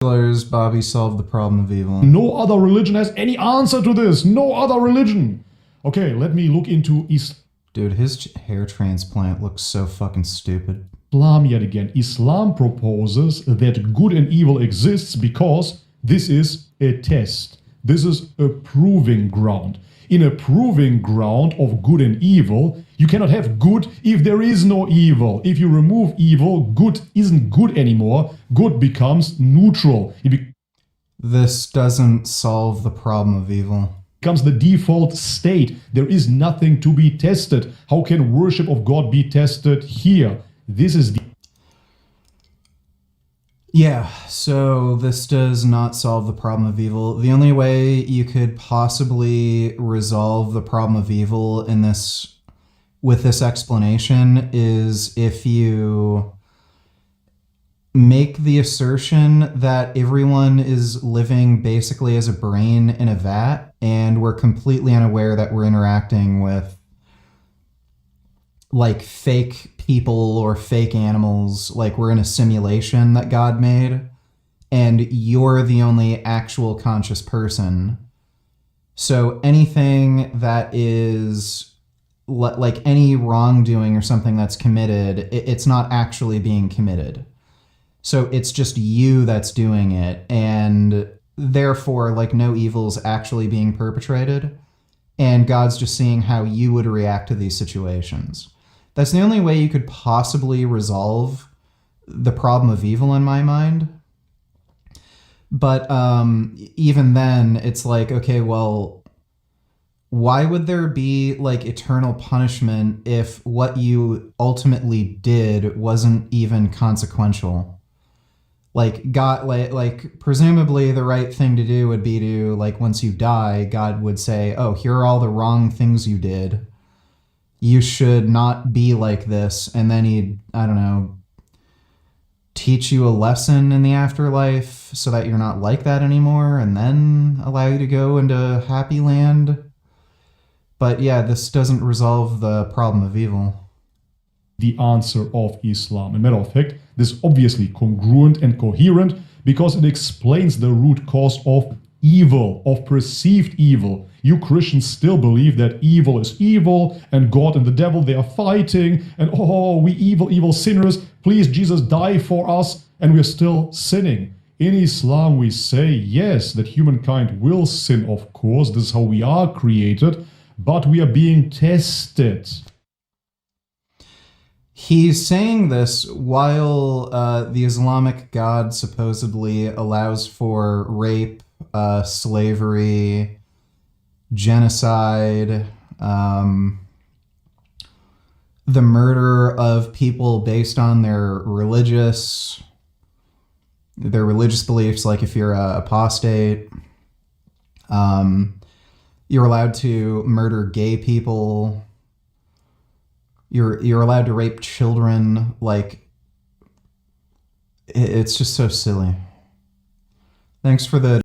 Bobby solved the problem of evil. No other religion has any answer to this. No other religion. Okay, let me look into Dude, his hair transplant looks so fucking stupid. Islam yet again. Islam proposes that good and evil exists because this is a test. This is a proving ground. In a proving ground of good and evil, you cannot have good if there is no evil. If you remove evil, good isn't good anymore. Good becomes neutral. This doesn't solve the problem of evil. Becomes the default state. There is nothing to be tested. How can worship of God be tested here? This is the... Yeah, so this does not solve the problem of evil. The only way you could possibly resolve the problem of evil in this, with this explanation, is if you make the assertion that everyone is living basically as a brain in a vat, and we're completely unaware that we're interacting with like fake people or fake animals, like we're in a simulation that God made, and you're the only actual conscious person. So anything that is like any wrongdoing or something that's committed, it's not actually being committed. So it's just you that's doing it, and therefore like no evil's actually being perpetrated, and God's just seeing how you would react to these situations. That's the only way you could possibly resolve the problem of evil in my mind. But even then, it's like, okay, well, why would there be like eternal punishment if what you ultimately did wasn't even consequential? Like God, like presumably the right thing to do would be to, like, once you die, God would say, oh, here are all the wrong things you did. You should not be like this. And then he'd, I don't know, teach you a lesson in the afterlife so that you're not like that anymore, and then allow you to go into happy land. But yeah, this doesn't resolve the problem of evil. The answer of Islam. As a matter of fact, this is obviously congruent and coherent because it explains the root cause of evil, of perceived evil. You Christians still believe that evil is evil and God and the devil, they are fighting, and oh, we evil sinners, please Jesus die for us, and we're still sinning. In Islam we say yes, that humankind will sin, of course, this is how we are created, but we are being tested. He's saying this while the Islamic God supposedly allows for rape, slavery, genocide, the murder of people based on their religious beliefs. Like if you're a apostate, you're allowed to murder gay people. You're allowed to rape children. Like, it's just so silly. Thanks for the